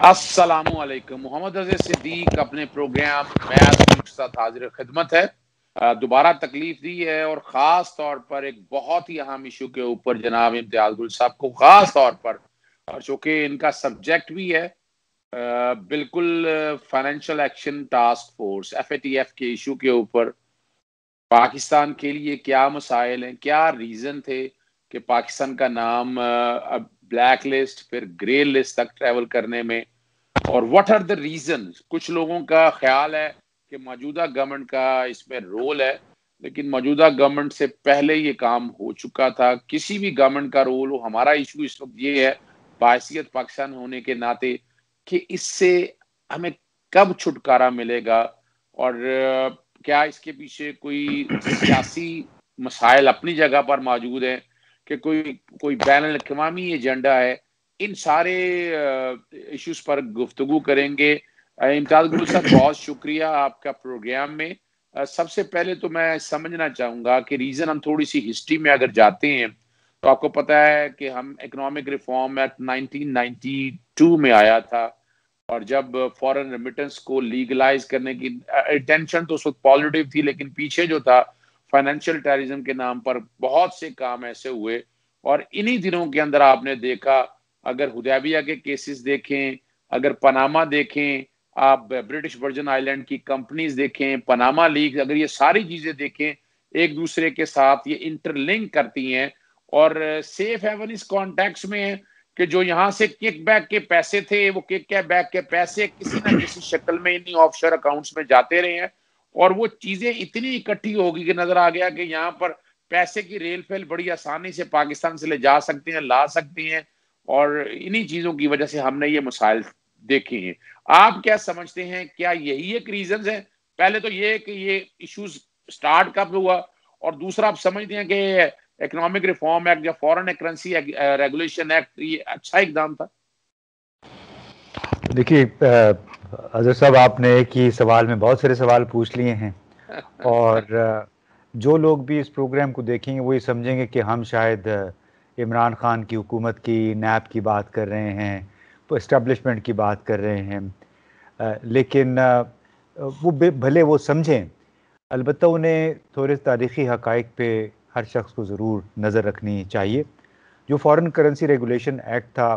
السلام علیکم. محمد عزیز صدیق اپنے پروگرام میتھ نیوز کے ساتھ حاضر خدمت ہے. دوبارہ تکلیف دی ہے اور خاص طور پر ایک بہت ہی اہم ایشو کے اوپر جناب امتیاز گل صاحب کو خاص طور پر، اور چونکہ ان کا سبجیکٹ بھی ہے بالکل financial action task force FATF کے ایشو کے اوپر. پاکستان کے لیے کیا مسائل ہیں، کیا ریزن تھے کہ پاکستان کا نام بلیک لسٹ پھر گرے لسٹ تک ٹریول کرنے میں، اور واٹ آر دا ریزن. کچھ لوگوں کا خیال ہے کہ موجودہ گورنمنٹ کا اس میں رول ہے، لیکن موجودہ گورنمنٹ سے پہلے یہ کام ہو چکا تھا. کسی بھی گورنمنٹ کا رول ہو، ہمارا ایشو اس وقت یہ ہے بحیثیت پاکستان ہونے کے ناطے کہ اس سے ہمیں کب چھٹکارا ملے گا، اور کیا اس کے پیچھے کوئی سیاسی مسائل اپنی جگہ پر موجود ہیں کہ کوئی بین الاقوامی ایجنڈا ہے. ان سارے ایشوز پر گفتگو کریں گے. امتیاز گل صاحب بہت شکریہ آپ کا پروگرام میں. سب سے پہلے تو میں سمجھنا چاہوں گا کہ ریزن، ہم تھوڑی سی ہسٹری میں اگر جاتے ہیں تو آپ کو پتا ہے کہ ہم اکنامک ریفارم ایکٹ 1992 میں آیا تھا، اور جب فورن ریمیٹنس کو لیگلائز کرنے کی انٹینشن تو اس وقت پازیٹیو تھی، لیکن پیچھے جو تھا فائنینشیل ٹیررزم کے نام پر بہت سے کام ایسے ہوئے. اور انہی دنوں کے اندر آپ نے دیکھا، اگر حدیبیہ کے کیسز دیکھیں، اگر پاناما دیکھیں، آپ برٹش ورجن آئی لینڈ کی کمپنیز دیکھیں، پاناما لیگ، اگر یہ ساری چیزیں دیکھیں ایک دوسرے کے ساتھ یہ انٹر لنک کرتی ہیں. اور سیف ہیون اس کانٹیکس میں ہے کہ جو یہاں سے کک بیک کے پیسے تھے، وہ کک بیک کے پیسے کسی نہ کسی شکل میں انہی آف شور اکاؤنٹس میں جاتے رہے ہیں، اور وہ چیزیں اتنی اکٹھی ہوگی کہ نظر آ گیا کہ یہاں پر پیسے کی ریل فیل بڑی آسانی سے پاکستان سے لے جا سکتے ہیں، لا سکتے ہیں، اور انہی چیزوں کی وجہ سے ہم نے یہ مسائل دیکھے ہیں. آپ کیا سمجھتے ہیں، کیا یہی ایک ریزنز ہے؟ پہلے تو یہ کہ یہ ایشوز سٹارٹ کب ہوا، اور دوسرا آپ سمجھتے ہیں کہ اکنامک ریفارم ایکٹ یا فورن کرنسی ریگولیشن ایکٹ یہ اچھا اقدام تھا؟ دیکھیے اظہر صاحب، آپ نے ایک ہی سوال میں بہت سارے سوال پوچھ لیے ہیں، اور جو لوگ بھی اس پروگرام کو دیکھیں گے وہ یہ سمجھیں گے کہ ہم شاید عمران خان کی حکومت کی نیب کی بات کر رہے ہیں، اسٹیبلشمنٹ کی بات کر رہے ہیں. لیکن وہ بھلے وہ سمجھیں، البتہ انہیں تھوڑے تاریخی حقائق پہ ہر شخص کو ضرور نظر رکھنی چاہیے. جو فورن کرنسی ریگولیشن ایکٹ تھا،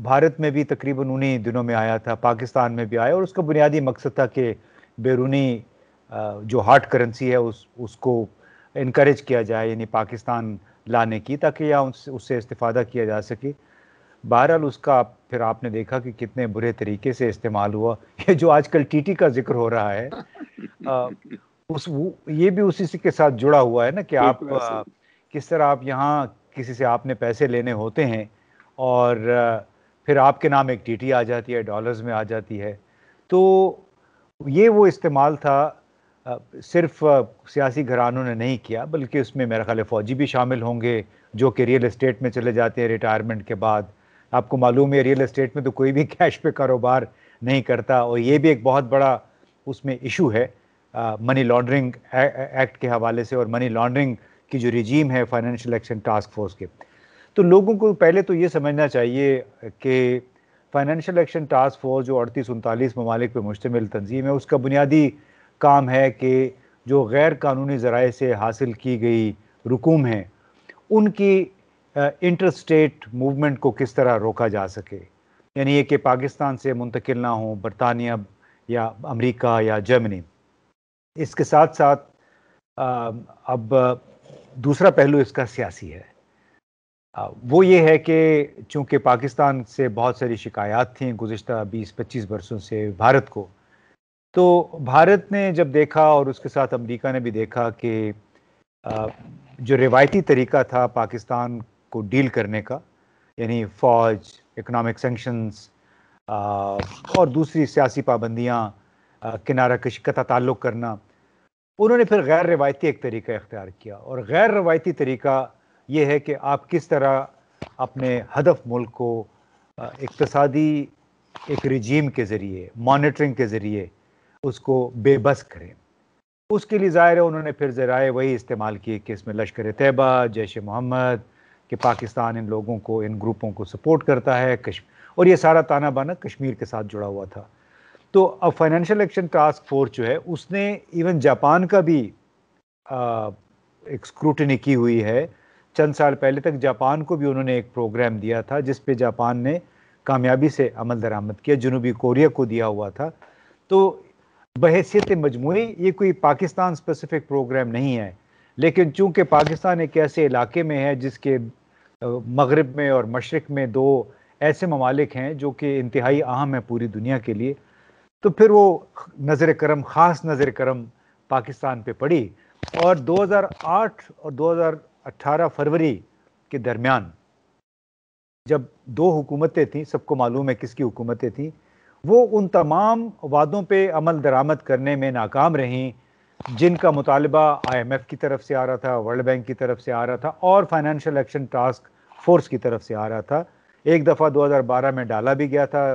بھارت میں بھی تقریباً انہی دنوں میں آیا تھا، پاکستان میں بھی آیا، اور اس کا بنیادی مقصد تھا کہ بیرونی جو ہارڈ کرنسی ہے اس کو انکریج کیا جائے، یعنی پاکستان لانے کی، تاکہ یہاں اس سے استفادہ کیا جا سکے. بہرحال اس کا پھر آپ نے دیکھا کہ کتنے برے طریقے سے استعمال ہوا. یہ جو آج کل TT کا ذکر ہو رہا ہے، یہ بھی اسی کے ساتھ جڑا ہوا ہے نا، کہ آپ کس طرح آپ یہاں کسی سے آپ نے پیسے لینے ہوتے ہیں، اور پھر آپ کے نام ایک TT آ جاتی ہے، ڈالرز میں آ جاتی ہے. تو یہ وہ استعمال تھا. صرف سیاسی گھرانوں نے نہیں کیا، بلکہ اس میں میرا خیال ہے فوجی بھی شامل ہوں گے جو کہ ریئل اسٹیٹ میں چلے جاتے ہیں ریٹائرمنٹ کے بعد. آپ کو معلوم ہے ریئل اسٹیٹ میں تو کوئی بھی کیش پہ کاروبار نہیں کرتا، اور یہ بھی ایک بہت بڑا اس میں ایشو ہے منی لانڈرنگ ایکٹ کے حوالے سے، اور منی لانڈرنگ کی جو رجیم ہے فائنینشیل ایکشن ٹاسک فورس کے. تو لوگوں کو پہلے تو یہ سمجھنا چاہیے کہ فائنینشیل ایکشن ٹاسک فورس جو 38-39 ممالک پہ مشتمل تنظیم ہے، اس کا بنیادی کام ہے کہ جو غیر قانونی ذرائع سے حاصل کی گئی رقوم ہیں ان کی انٹر اسٹیٹ موومنٹ کو کس طرح روکا جا سکے. یعنی یہ کہ پاکستان سے منتقل نہ ہوں برطانیہ یا امریکہ یا جرمنی. اس کے ساتھ ساتھ اب دوسرا پہلو اس کا سیاسی ہے. وہ یہ ہے کہ چونکہ پاکستان سے بہت ساری شکایات تھیں گزشتہ 20-25 برسوں سے بھارت کو، تو بھارت نے جب دیکھا، اور اس کے ساتھ امریکہ نے بھی دیکھا، کہ جو روایتی طریقہ تھا پاکستان کو ڈیل کرنے کا، یعنی فوج، اکنامک سینکشنز اور دوسری سیاسی پابندیاں، کنارہ کشی کا تعلق کرنا، انہوں نے پھر غیر روایتی ایک طریقہ اختیار کیا. اور غیر روایتی طریقہ یہ ہے کہ آپ کس طرح اپنے ہدف ملک کو اقتصادی ایک رجیم کے ذریعے، مانیٹرنگ کے ذریعے اس کو بے بس کریں. اس کے لیے ظاہر ہے انہوں نے پھر ذرائع وہی استعمال کیے کہ اس میں لشکر طیبہ، جیش محمد، کہ پاکستان ان لوگوں کو، ان گروپوں کو سپورٹ کرتا ہے، اور یہ سارا تانا بانا کشمیر کے ساتھ جڑا ہوا تھا. تو اب فائنینشیل ایکشن ٹاسک فورس جو ہے اس نے ایون جاپان کا بھی ایک اسکروٹنی کی ہوئی ہے. چند سال پہلے تک جاپان کو بھی انہوں نے ایک پروگرام دیا تھا جس پہ جاپان نے کامیابی سے عمل درآمد کیا. جنوبی کوریا کو دیا ہوا تھا. تو بحیثیت مجموعی یہ کوئی پاکستان اسپیسیفک پروگرام نہیں ہے، لیکن چونکہ پاکستان ایک ایسے علاقے میں ہے جس کے مغرب میں اور مشرق میں دو ایسے ممالک ہیں جو کہ انتہائی اہم ہیں پوری دنیا کے لیے، تو پھر وہ خاص نظر کرم پاکستان پہ پڑی. اور 2008 اور 2018 فروری کے درمیان جب دو حکومتیں تھیں، سب کو معلوم ہے کس کی حکومتیں تھیں، وہ ان تمام وعدوں پہ عمل درآمد کرنے میں ناکام رہیں جن کا مطالبہ IMF کی طرف سے آ رہا تھا، ورلڈ بینک کی طرف سے آ رہا تھا اور فائنینشیل ایکشن ٹاسک فورس کی طرف سے آ رہا تھا. ایک دفعہ 2012 میں ڈالا بھی گیا تھا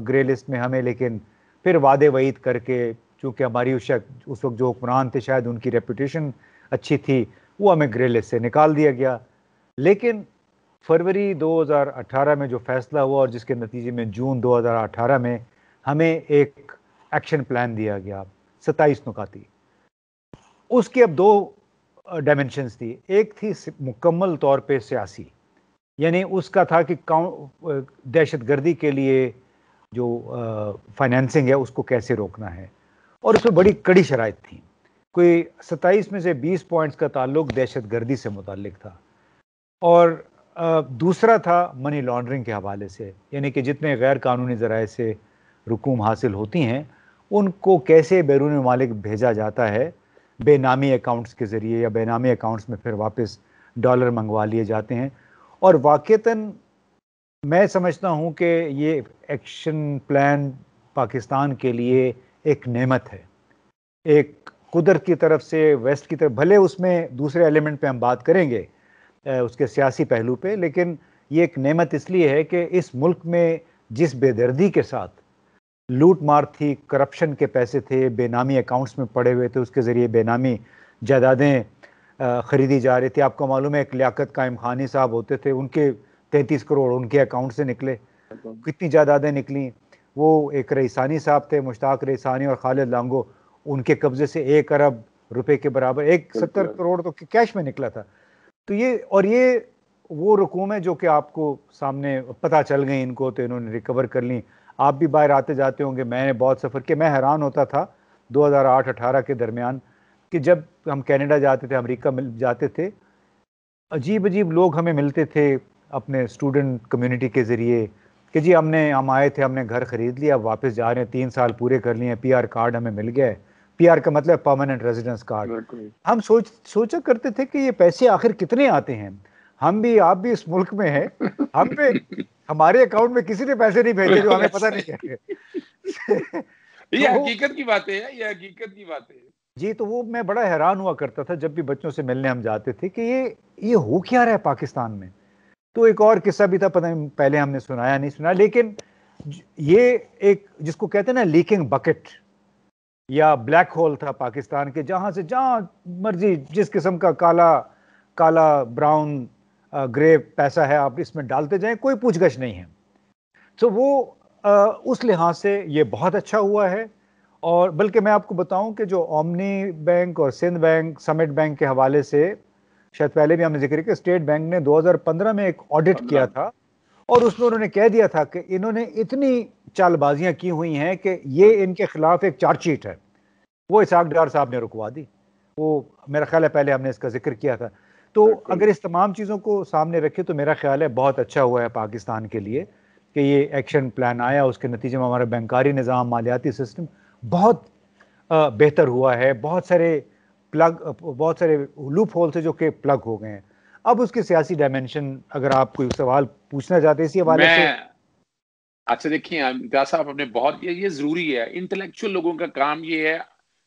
گرے لسٹ میں ہمیں، لیکن پھر وعدے وعید کر کے، چونکہ ہماری اس وقت جو حکمران تھے شاید ان کی ریپوٹیشن اچھی تھی، وہ ہمیں گرے لسٹ سے نکال دیا گیا. لیکن فروری 2018 میں جو فیصلہ ہوا اور جس کے نتیجے میں جون 2018 میں ہمیں ایک ایکشن پلان دیا گیا 27 نکاتی. اس کی اب دو ڈائمنشنز تھی. ایک تھی مکمل طور پہ سیاسی، یعنی اس کا تھا کہ دہشت گردی کے لیے جو فائنینسنگ ہے اس کو کیسے روکنا ہے، اور اس میں بڑی کڑی شرائط تھیں. کوئی 27 میں سے 20 پوائنٹس کا تعلق دہشت گردی سے متعلق تھا، اور دوسرا تھا منی لانڈرنگ کے حوالے سے، یعنی کہ جتنے غیر قانونی ذرائع سے رقوم حاصل ہوتی ہیں ان کو کیسے بیرون ممالک بھیجا جاتا ہے بے نامی اکاؤنٹس کے ذریعے، یا بے نامی اکاؤنٹس میں پھر واپس ڈالر منگوا لیے جاتے ہیں. اور واقعتاً میں سمجھتا ہوں کہ یہ ایکشن پلان پاکستان کے لیے ایک نعمت ہے، ایک قدرت کی طرف سے، ویسٹ کی طرف. بھلے اس میں دوسرے ایلیمنٹ پہ ہم بات کریں گے اس کے سیاسی پہلو پہ، لیکن یہ ایک نعمت اس لیے ہے کہ اس ملک میں جس بے دردی کے ساتھ لوٹ مار تھی، کرپشن کے پیسے تھے، بے نامی اکاؤنٹس میں پڑے ہوئے تھے، اس کے ذریعے بے نامی جائیدادیں خریدی جا رہی تھی. آپ کو معلوم ہے ایک لیاقت قائم خانی صاحب ہوتے تھے، ان کے 33 کروڑ ان کے اکاؤنٹ سے نکلے. کتنی جائیدادیں نکلیں. وہ ایک رئیسانی صاحب تھے، مشتاق رئیسانی اور خالد لانگو، ان کے قبضے سے 1 ارب روپے کے برابر 70 کروڑ تو کیش میں نکلا تھا. تو یہ وہ رقوم ہے جو کہ آپ کو سامنے پتہ چل گئی ان کو، تو انہوں نے ریکور کر لیں. آپ بھی باہر آتے جاتے ہوں گے، میں نے بہت سفر کیا. میں حیران ہوتا تھا 2008-18 کے درمیان کہ جب ہم کینیڈا جاتے تھے، امریکہ جاتے تھے، عجیب عجیب لوگ ہمیں ملتے تھے اپنے اسٹوڈنٹ کمیونٹی کے ذریعے کہ جی ہم آئے تھے، ہم نے گھر خرید لیا، اب واپس جا رہے ہیں، 3 سال پورے کر لیے ہیں، PR کارڈ ہمیں مل گیا ہے. PR کا مطلب پرماننٹ ریزیڈنس کارڈ. ہم سوچا کرتے تھے کہ یہ پیسے آخر کتنے آتے ہیں. ہم بھی، آپ بھی اس ملک میں ہیں، ہمارے اکاؤنٹ میں کسی نے پیسے نہیں بھیجے جو ہمیں پتہ نہیں ہے. یہ حقیقت کی بات ہے، یہ حقیقت کی بات ہے. جی تو وہ میں بڑا حیران ہوا کرتا تھا جب بھی بچوں سے ملنے ہم جاتے تھے کہ یہ ہو کیا رہا ہے پاکستان میں. تو ایک اور قصہ بھی تھا، پتہ نہیں پہلے ہم نے سنایا نہیں سنا، لیکن یہ ایک جس کو کہتے ہیں نا لیکنگ بکٹ یا بلیک ہول تھا پاکستان کے، جہاں سے جہاں مرضی جس قسم کا کالا براؤن گرے پیسہ ہے آپ اس میں ڈالتے جائیں، کوئی پوچھ گچھ نہیں ہے. تو وہ اس لحاظ سے یہ بہت اچھا ہوا ہے. اور بلکہ میں آپ کو بتاؤں کہ جو اومنی بینک اور سندھ بینک، سمٹ بینک کے حوالے سے شاید پہلے بھی ہم نے ذکر کیا، اسٹیٹ بینک نے 2015 میں ایک آڈٹ کیا تھا، اور اس میں انہوں نے کہہ دیا تھا کہ انہوں نے اتنی چال بازیاں کی ہوئی ہیں کہ یہ ان کے خلاف ایک چارج شیٹ ہے. وہ اسحاق ڈار صاحب نے رکوا دی. وہ میرا خیال ہے پہلے ہم نے اس کا ذکر کیا تھا. تو اگر اس تمام چیزوں کو سامنے رکھے تو میرا خیال ہے بہت اچھا ہوا ہے پاکستان کے لیے کہ یہ ایکشن پلان آیا. اس کے نتیجے میں ہمارا بینکاری نظام، مالیاتی سسٹم بہت بہتر ہوا ہے. بہت سارے لوپ ہول سے جو کہ پلگ ہو گئے ہیں. اب اس کے سیاسی ڈائمنشن اگر آپ کوئی سوال پوچھنا چاہتے ہیں اسی حوالے سے. اچھا دیکھیں امتیاز صاحب، آپ نے بہت یہ ضروری ہے، انٹلیکچوئل لوگوں کا کام یہ ہے.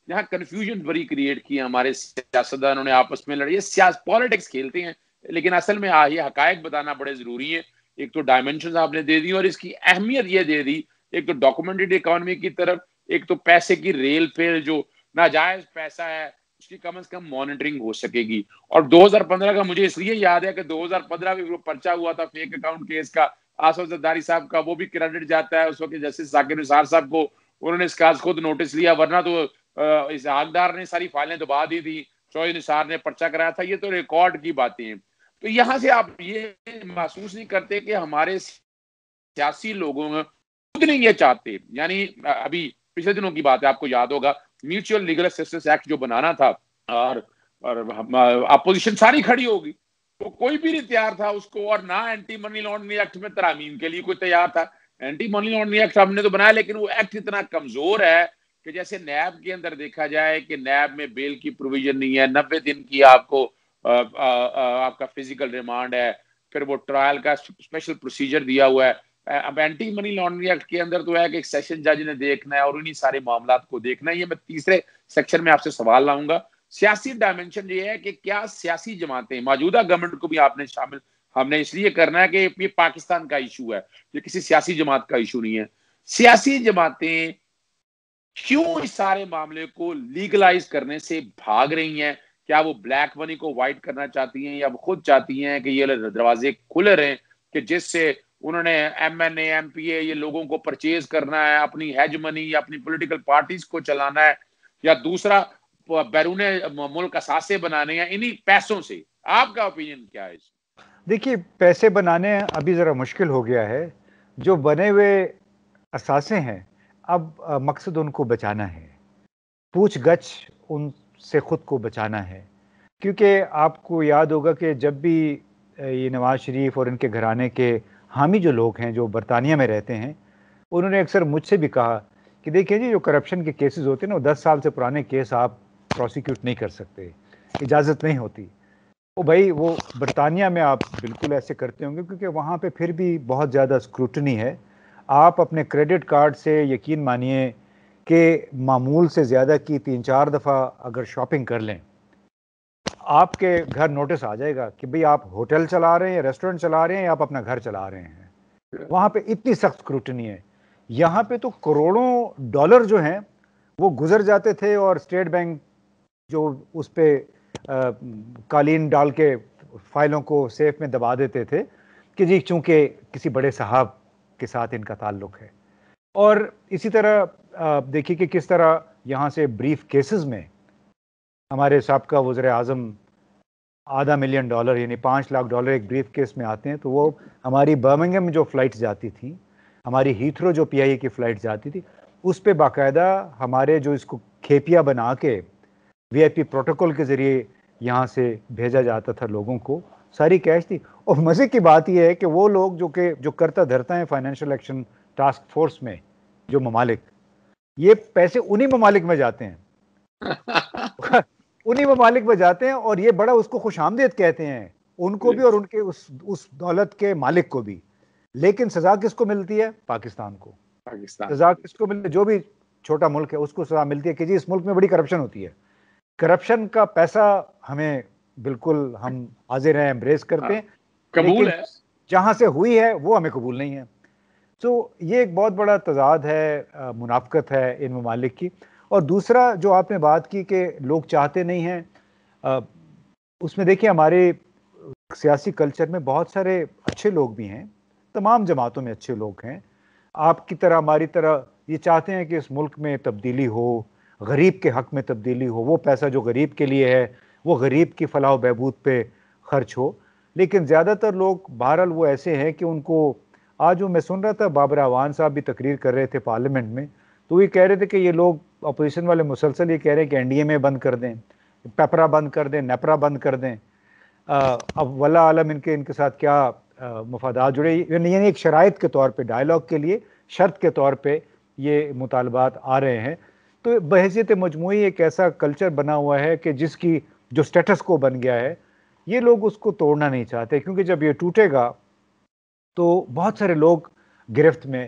یہاں کنفیوژن بڑی کریٹ کی ہمارے سیاستدانوں نے، آپس میں لڑے، یہ پالیٹکس کھیلتے ہیں، لیکن اصل میں یہ حقائق بتانا بڑے ضروری ہیں. ایک تو ڈائمنشنز آپ نے دے دی اور اس کی اہمیت یہ دے دی، ایک تو ڈاکومنٹڈ اکانومی کی طرف، ایک تو پیسے کی ریل پہ جو ناجائز پیسہ ہے اس کی کم از کم مانیٹرنگ ہو سکے گی. اور 2015 کا مجھے اس لیے یاد ہے کہ 2015 میں وہ پرچہ ہوا تھا فیک اکاؤنٹ کیس کا، آصف زرداری صاحب کا وہ بھی کریڈٹ جاتا ہے. اس وقت جسٹس ذاکر نثار صاحب کو انہوں نے اس کا خود نوٹس لیا, ورنہ تو اسحاق ڈار نے ساری فائلیں دبا دی تھی, چوہدری نثار نے پرچہ کرایا تھا. یہ تو ریکارڈ کی باتیں ہیں. تو یہاں سے آپ یہ محسوس نہیں کرتے کہ ہمارے سیاسی لوگوں میں خود نہیں یہ چاہتے. یعنی ابھی پچھلے دنوں کی بات ہے, آپ کو یاد ہوگا میوچل لیگل اسسٹنس ایکٹ جو بنانا تھا, اور اپوزیشن ساری کھڑی ہوگی, تو کوئی بھی نہیں تیار تھا اس کو. اور نہ اینٹی منی لانڈرنگ ایکٹ میں ترامیم کے لیے کوئی تیار تھا. اینٹی منی لانڈرنگ ایکٹ ہم نے تو بنایا, لیکن وہ ایکٹ اتنا کمزور ہے کہ جیسے نیب کے اندر دیکھا جائے کہ نیب میں بیل کی پروویژن نہیں ہے, 90 دن کی آپ کو آپ کا فزیکل ریمانڈ ہے, پھر وہ ٹرائل کا اسپیشل پروسیجر دیا ہوا ہے. اب اینٹی منی لانڈرنگ ایکٹ کے اندر تو ہے کہ ایک سیشن جج نے دیکھنا ہے اور انہی سارے معاملات کو دیکھنا ہے. یہ میں تیسرے سیکشن میں آپ سے سوال لاؤں گا. سیاسی ڈائمنشن یہ ہے کہ کیا سیاسی جماعتیں, موجودہ گورنمنٹ کو بھی آپ نے شامل, ہم نے اس لیے کرنا ہے کہ یہ پاکستان کا ایشو ہے, یہ کسی سیاسی جماعت کا ایشو نہیں ہے. سیاسی جماعتیں کیوں اس سارے معاملے کو لیگلائز کرنے سے بھاگ رہی ہیں؟ کیا وہ بلیک منی کو وائٹ کرنا چاہتی ہیں, یا وہ خود چاہتی ہیں کہ یہ دروازے کھلے رہیں کہ جس سے انہوں نے ایم این اے, ایم پی اے, یہ لوگوں کو پرچیز کرنا ہے, اپنی ہیج منی یا اپنی پولیٹیکل پارٹیز کو چلانا ہے, یا دوسرا بیرون ملک اثاثے بنانے ہیں انہی پیسوں سے؟ آپ کا اوپینین کیا ہے؟ دیکھیے, پیسے بنانے ابھی ذرا مشکل ہو گیا ہے. جو بنے ہوئے اثاثے ہیں, اب مقصد ان کو بچانا ہے, پوچھ گچھ ان سے خود کو بچانا ہے. کیونکہ آپ کو یاد ہوگا کہ جب بھی یہ نواز شریف اور ان کے گھرانے کے حامی جو لوگ ہیں جو برطانیہ میں رہتے ہیں, انہوں نے اکثر مجھ سے بھی کہا کہ دیکھیں جی, جو کرپشن کے کیسز ہوتے ہیں نا, وہ 10 سال سے پرانے کیس آپ پروسیکیوٹ نہیں کر سکتے, اجازت نہیں ہوتی. وہ بھائی, وہ برطانیہ میں آپ بالکل ایسے کرتے ہوں گے کیونکہ وہاں پہ پھر بھی بہت زیادہ اسکروٹنی ہے. آپ اپنے کریڈٹ کارڈ سے یقین مانیے کہ معمول سے زیادہ کی 3-4 دفعہ اگر شاپنگ کر لیں, آپ کے گھر نوٹس آ جائے گا کہ بھئی آپ ہوٹل چلا رہے ہیں, ریسٹورنٹ چلا رہے ہیں, یا آپ اپنا گھر چلا رہے ہیں. وہاں پہ اتنی سخت اسکروٹنی ہے. یہاں پہ تو کروڑوں ڈالر جو ہیں وہ گزر جاتے تھے, اور اسٹیٹ بینک جو اس پہ قالین ڈال کے فائلوں کو سیف میں دبا دیتے تھے کہ جی چونکہ کسی بڑے صاحب کے ساتھ ان کا تعلق ہے. اور اسی طرح دیکھیے کہ کس طرح یہاں سے بریف کیسز میں ہمارے سابقہ وزیر اعظم $500,000 یعنی $5 لاکھ ایک بریف کیس میں آتے ہیں. تو وہ ہماری برمنگھم جو فلائٹس جاتی تھیں, ہماری ہیتھرو جو پی آئی اے کی فلائٹ جاتی تھی, اس پہ باقاعدہ ہمارے جو اس کو کھیپیا بنا کے وی آئی پی پروٹوکول کے ذریعے یہاں سے بھیجا جاتا تھا لوگوں کو, ساری کیش تھی. اور مزے کی بات یہ ہے کہ وہ لوگ جو کرتا دھرتا ہے فائنینشیل ایکشن ٹاسک فورس میں, جو ممالک, یہ پیسے انہی ممالک میں جاتے ہیں انہی ممالک میں جاتے ہیں, اور یہ بڑا اس کو خوش آمدید کہتے ہیں, ان کو بھی اور ان کے اس دولت کے مالک کو بھی. لیکن سزا کس کو ملتی ہے؟ پاکستان کو. سزا کس کو ملتی ہے؟ جو بھی چھوٹا ملک ہے اس کو سزا ملتی ہے کہ جی اس ملک میں بڑی کرپشن ہوتی ہے. کرپشن کا پیسہ ہمیں بالکل, ہم حاضر ہیں, امبریس کرتے ہیں, قبول لیکن ہے جہاں سے ہوئی ہے وہ ہمیں قبول نہیں ہے. تو یہ ایک بہت بڑا تضاد ہے, منافقت ہے ان ممالک کی. اور دوسرا جو آپ نے بات کی کہ لوگ چاہتے نہیں ہیں, اس میں دیکھیں ہمارے سیاسی کلچر میں بہت سارے اچھے لوگ بھی ہیں, تمام جماعتوں میں اچھے لوگ ہیں. آپ کی طرح ہماری طرح یہ چاہتے ہیں کہ اس ملک میں تبدیلی ہو, غریب کے حق میں تبدیلی ہو, وہ پیسہ جو غریب کے لیے ہے وہ غریب کی فلاح و بہبود پہ خرچ ہو. لیکن زیادہ تر لوگ بہرحال وہ ایسے ہیں کہ ان کو, آج جو میں سن رہا تھا بابر اعوان صاحب بھی تقریر کر رہے تھے پارلیمنٹ میں, تو یہ کہہ رہے تھے کہ یہ لوگ اپوزیشن والے مسلسل یہ کہہ رہے ہیں کہ این ڈی اے میں بند کر دیں, پیپرا بند کر دیں, نیپرا بند کر دیں. اب واللہ عالم ان کے ساتھ کیا مفادات جڑے, یعنی ایک شرائط کے طور پہ, ڈائیلاگ کے لیے شرط کے طور پہ یہ مطالبات آ رہے ہیں. تو بحیثیت مجموعی ایک ایسا کلچر بنا ہوا ہے کہ جس کی جو سٹیٹس کو بن گیا ہے, یہ لوگ اس کو توڑنا نہیں چاہتے, کیونکہ جب یہ ٹوٹے گا تو بہت سارے لوگ گرفت میں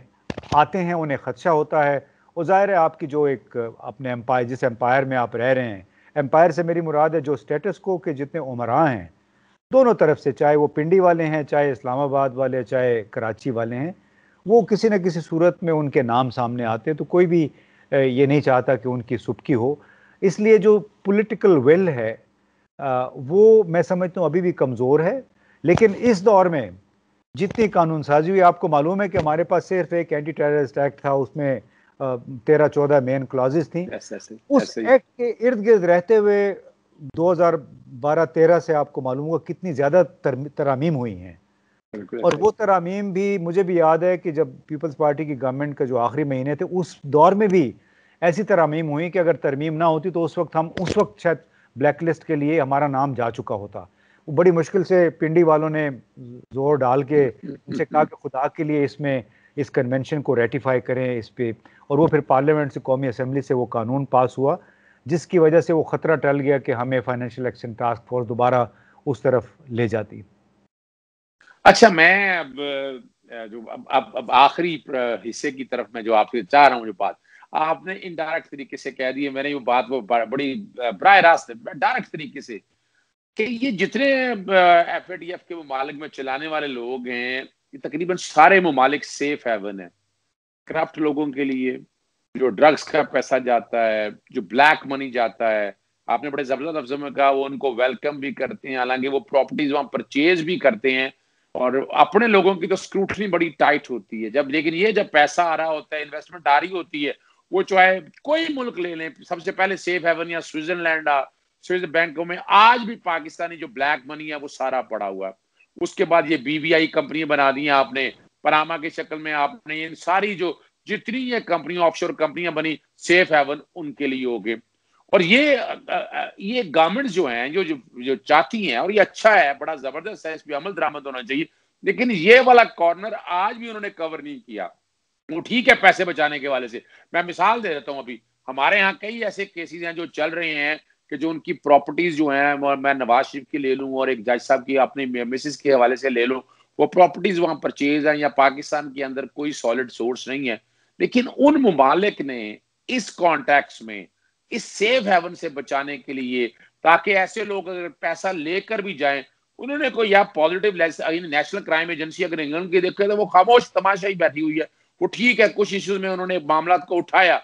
آتے ہیں, انہیں خدشہ ہوتا ہے. اور ظاہر ہے آپ کی جو ایک اپنے امپائر, جس امپائر میں آپ رہ رہے ہیں, امپائر سے میری مراد ہے جو سٹیٹس کو کے جتنے عمراء ہیں دونوں طرف سے, چاہے وہ پنڈی والے ہیں, چاہے اسلام آباد والے, چاہے کراچی والے ہیں, وہ کسی نہ کسی صورت میں ان کے نام سامنے آتے ہیں. تو کوئی بھی یہ نہیں چاہتا کہ ان کی سبکی ہو. اس لیے جو پولیٹیکل ول ہے وہ میں سمجھتا ہوں ابھی بھی کمزور ہے. لیکن اس دور میں جتنی قانون سازی ہوئی، آپ کو معلوم ہے کہ ہمارے پاس صرف ایک اینٹی ٹیررسٹ ایکٹ تھا، اس میں 13-14 مین کلازز تھیں. اس ایکٹ کے ارد گرد رہتے ہوئے 2012-13 سے آپ کو معلوم ہوگا کتنی زیادہ ترامیم ہوئی ہیں. اور وہ ترامیم بھی مجھے بھی یاد ہے کہ جب پیپلز پارٹی کی گورنمنٹ کا جو آخری مہینے تھے اس دور میں بھی ایسی ترامیم ہوئی کہ اگر ترمیم نہ ہوتی تو اس وقت شاید بلیک لسٹ کے لیے ہمارا نام جا چکا ہوتا. وہ بڑی مشکل سے پنڈی والوں نے زور ڈال کے ان سے کہا کہ خدا کے لیے اس کنونشن کو ریٹیفائی کریں اس پہ، اور وہ پھر پارلیمنٹ سے، قومی اسمبلی سے وہ قانون پاس ہوا، جس کی وجہ سے وہ خطرہ ٹل گیا کہ ہمیں فائنینشیل ایکشن ٹاسک فورس دوبارہ اس طرف لے جاتی. اچھا، میں اب آخری حصے کی طرف میں جو آپ سے چاہ رہا ہوں، جو بات آپ نے انڈائریکٹ طریقے سے کہہ دی ہے، میں نے وہ بات وہ بڑی براہ راست ڈائریکٹ طریقے سے کہ یہ جتنے ایف اے ٹی ایف کے ممالک میں چلانے والے لوگ ہیں، یہ تقریباً سارے ممالک سیف ہیون ہیں کرپٹ لوگوں کے لیے. جو ڈرگز کا پیسہ جاتا ہے، جو بلیک منی جاتا ہے، آپ نے بڑے زبردست لفظوں میں کہا وہ ان کو ویلکم بھی کرتے ہیں، حالانکہ وہ پراپرٹیز وہاں پرچیز بھی کرتے ہیں، اور اپنے لوگوں کی تو اسکروٹنی بڑی ٹائٹ ہوتی ہے لیکن یہ جب پیسہ آ رہا ہوتا ہے، انویسٹمنٹ آ رہی ہوتی ہے، وہ چاہے کوئی ملک لے لیں، سب سے پہلے سیف ہیون یا سوئٹزرلینڈ، سوئس بینکوں میں آج بھی پاکستانی جو بلیک منی ہے وہ سارا پڑا ہوا ہے. اس کے بعد یہ بی وی آئی کمپنی بنا دی ہیں آپ نے، پاناما کی شکل میں، آپ نے یہ ساری جو جتنی یہ کمپنیاں آف شور کمپنیاں بنی، سیف ہیون ان کے لیے ہو گئے. اور یہ گورنمنٹ جو ہیں جو چاہتی ہیں، اور یہ اچھا ہے، بڑا زبردست ہے، اس پہ عمل درآمد ہونا چاہیے، لیکن یہ والا کارنر آج بھی انہوں نے کور نہیں کیا. وہ ٹھیک ہے پیسے بچانے کے حوالے سے، میں مثال دے دیتا ہوں. ابھی ہمارے ہاں کئی ایسے کیسز ہیں جو چل رہے ہیں کہ جو ان کی پراپرٹیز جو ہیں، میں نواز شریف کی لے لوں اور ایک جج صاحب کی اپنی مسز کے حوالے سے لے لوں، وہ پراپرٹیز وہاں پرچیز ہیں، یا پاکستان کے اندر کوئی سالڈ سورس نہیں ہے، لیکن ان ممالک نے اس کانٹیکس میں اس سیف ہیون سے بچانے کے لیے، تاکہ ایسے لوگ اگر پیسہ لے کر بھی جائیں، انہوں نے کوئی یا پازیٹیو نیشنل کرائم ایجنسی اگر انگلینڈ کی دیکھے تو وہ خاموش تماشا ہی بیٹھی ہوئی ہے. وہ ٹھیک ہے کچھ ایشوز میں انہوں نے معاملات کو اٹھایا،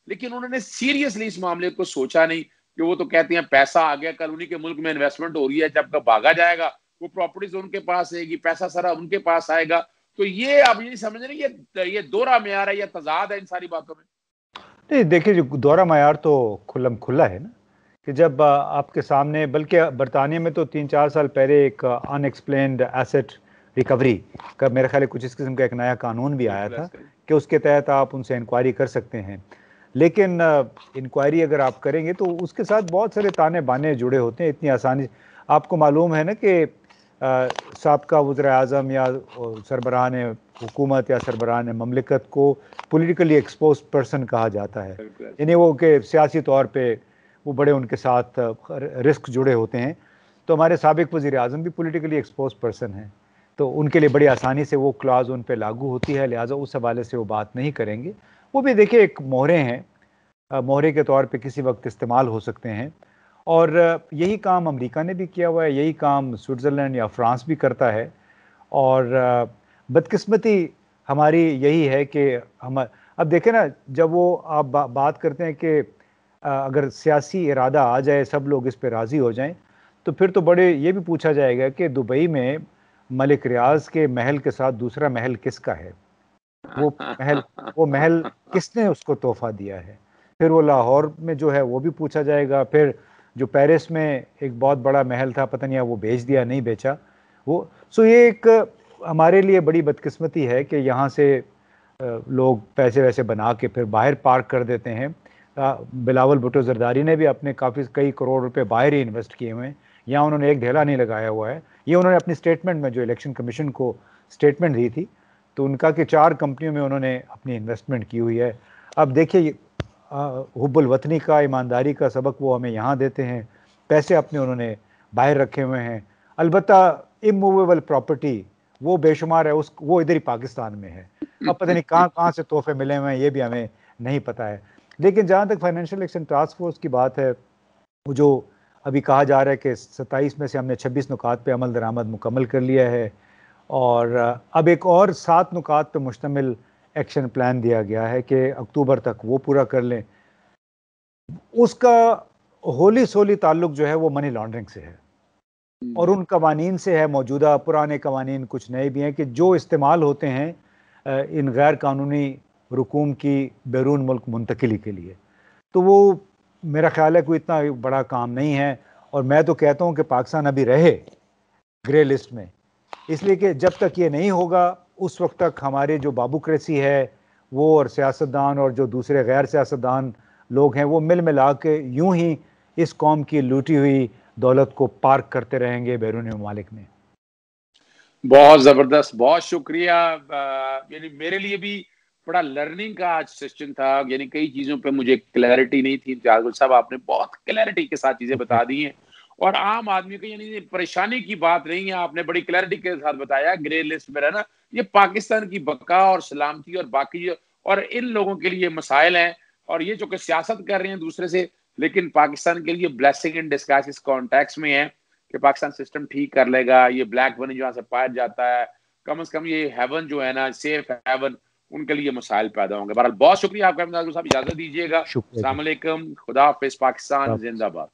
لیکن انہوں نے سیریسلی اس معاملے کو سوچا نہیں. کہ وہ تو کہتے ہیں پیسہ آ گیا، کل انہی کے ملک میں انویسٹمنٹ ہو رہی ہے، جب بھاگا جائے گا وہ پراپرٹیز ان کے پاس آئے گی، پیسہ سارا ان کے پاس آئے گا. تو یہ آپ یہ سمجھ رہے یہ دوہرا معیار ہے، یہ تضاد ہے ان ساری باتوں میں. نہیں دیکھیے، جو دوہرا معیار تو کھلم کھلا ہے نا، کہ جب آپ کے سامنے، بلکہ برطانیہ میں تو 3-4 سال پہلے ایک ان ایکسپلینڈ ایسٹ ریکوری کا میرے خیال ہے کچھ اس قسم کا ایک نیا قانون بھی آیا تھا کہ اس کے تحت آپ ان سے انکوائری کر سکتے ہیں. لیکن انکوائری اگر آپ کریں گے تو اس کے ساتھ بہت سارے تانے بانے جڑے ہوتے ہیں. اتنی آسانی آپ کو معلوم ہے نا کہ سابقہ وزیر اعظم یا سربراہان حکومت یا سربراہان مملکت کو پولیٹیکلی ایکسپوز پرسن کہا جاتا ہے، یعنی وہ کہ سیاسی طور پہ وہ بڑے ان کے ساتھ رسک جڑے ہوتے ہیں. تو ہمارے سابق وزیر اعظم بھی پولیٹیکلی ایکسپوز پرسن ہیں، تو ان کے لیے بڑی آسانی سے وہ کلاز ان پہ لاگو ہوتی ہے، لہٰذا اس حوالے سے وہ بات نہیں کریں گے. وہ بھی دیکھیں ایک مہرے ہیں، مہرے کے طور پہ کسی وقت استعمال ہو سکتے ہیں، اور یہی کام امریکہ نے بھی کیا ہوا ہے، یہی کام سوئٹزرلینڈ یا فرانس بھی کرتا ہے. اور بدقسمتی ہماری یہی ہے کہ ہم اب دیکھیں نا، جب وہ آپ بات کرتے ہیں کہ اگر سیاسی ارادہ آ جائے، سب لوگ اس پہ راضی ہو جائیں، تو پھر تو بڑے یہ بھی پوچھا جائے گا کہ دبئی میں ملک ریاض کے محل کے ساتھ دوسرا محل کس کا ہے؟ وہ محل کس نے اس کو تحفہ دیا ہے؟ پھر وہ لاہور میں جو ہے وہ بھی پوچھا جائے گا. پھر جو پیرس میں ایک بہت بڑا محل تھا، پتہ نہیں وہ بیچ دیا نہیں بیچا وہ. سو یہ ایک ہمارے لیے بڑی بدقسمتی ہے کہ یہاں سے لوگ پیسے ویسے بنا کے پھر باہر پارک کر دیتے ہیں. بلاول بھٹو زرداری نے بھی اپنے کئی کروڑ روپے باہر ہی انویسٹ کیے ہوئے ہیں، یہاں انہوں نے ایک ڈھیلا نہیں لگایا ہوا ہے. یہ انہوں نے اپنی سٹیٹمنٹ میں جو الیکشن کمیشن کو سٹیٹمنٹ دی تھی تو ان کا کہ 4 کمپنیوں میں انہوں نے اپنی انویسٹمنٹ کی ہوئی ہے. اب دیکھیے حب الوطنی کا، ایمانداری کا سبق وہ ہمیں یہاں دیتے ہیں، پیسے اپنے انہوں نے باہر رکھے ہوئے ہیں. البتہ اموویبل پراپرٹی وہ بے شمار ہے، وہ ادھر ہی پاکستان میں ہے. اب پتہ نہیں کہاں سے تحفے ملے ہوئے ہیں، یہ بھی ہمیں نہیں پتہ ہے. لیکن جہاں تک فائنینشیل ایکشن ٹاسک فورس کی بات ہے، وہ جو ابھی کہا جا رہا ہے کہ 27 میں سے ہم نے 26 نکات پہ عمل درآمد مکمل کر لیا ہے، اور اب ایک اور 7 نکات پہ مشتمل ایکشن پلان دیا گیا ہے کہ اکتوبر تک وہ پورا کر لیں. اس کا ہولی سولی تعلق جو ہے وہ منی لانڈرنگ سے ہے. اور ان قوانین سے ہے موجودہ، پرانے قوانین کچھ نئے بھی ہیں کہ جو استعمال ہوتے ہیں ان غیر قانونی رقوم کی بیرون ملک منتقلی کے لیے، تو وہ میرا خیال ہے کوئی اتنا بڑا کام نہیں ہے. اور میں تو کہتا ہوں کہ پاکستان ابھی رہے گرے لسٹ میں، اس لیے کہ جب تک یہ نہیں ہوگا اس وقت تک ہمارے جو بابوکریسی ہے وہ اور سیاستدان اور جو دوسرے غیر سیاستدان لوگ ہیں وہ مل ملا کے یوں ہی اس قوم کی لوٹی ہوئی دولت کو پارک کرتے رہیں گے بیرون ممالک میں. بہت زبردست، بہت شکریہ. یعنی میرے لیے بھی بڑا لرننگ کا آج سیشن تھا، یعنی کئی چیزوں پہ مجھے کلیئرٹی نہیں تھی. امتیاز گل صاحب آپ نے بہت کلیئرٹی کے ساتھ چیزیں بتا دی ہیں، اور عام آدمی کو یعنی پریشانی کی بات نہیں ہے، آپ نے بڑی کلیئرٹی کے ساتھ بتایا. گرے لسٹ میں رہنا یہ پاکستان کی بقا اور سلامتی اور باقی اور ان لوگوں کے لیے مسائل ہیں، اور یہ جو کہ سیاست کر رہے ہیں دوسرے سے، لیکن پاکستان کے لیے بلیسنگ ان ڈسگائز اس کانٹیکس میں ہے کہ پاکستان سسٹم ٹھیک کر لے گا. یہ بلیک منی جہاں سے پایا جاتا ہے، کم از کم یہ ہیون جو ہے نا، سیف ہیون، ان کے لیے مسائل پیدا ہوں گے. بہرحال بہت شکریہ آپ کا. اجازت دیجیے گا. شکریہ جی. السلام علیکم، خدا حافظ. پاکستان زندہ باد.